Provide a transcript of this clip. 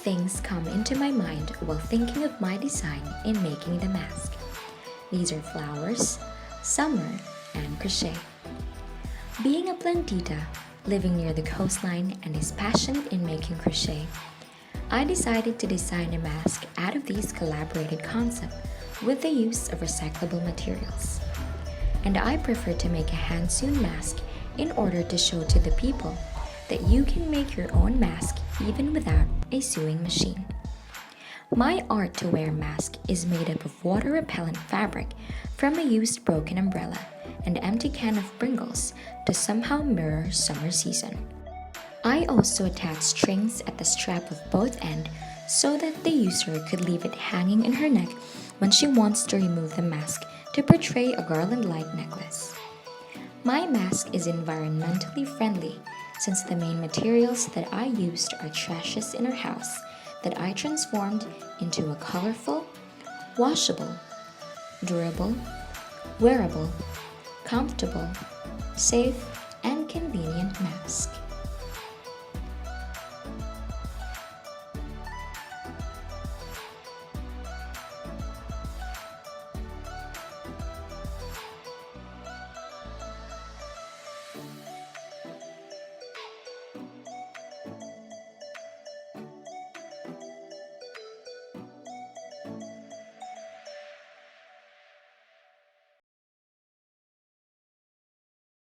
things come into my mind while thinking of my design in making the mask. These are flowers, summer, and crochet. Being a plantita, living near the coastline and is passionate in making crochet, I decided to design a mask out of these collaborated concepts with the use of recyclable materials. And I prefer to make a hand-sewn mask in order to show to the people that you can make your own mask even without a sewing machine. My art to wear mask is made up of water-repellent fabric from a used broken umbrella and empty can of Pringles to somehow mirror summer season. I also attached strings at the strap of both ends so that the user could leave it hanging in her neck when she wants to remove the mask to portray a garland-like necklace. My mask is environmentally friendly since the main materials that I used are trashes in our house that I transformed into a colorful, washable, durable, wearable, comfortable, safe, and convenient mask.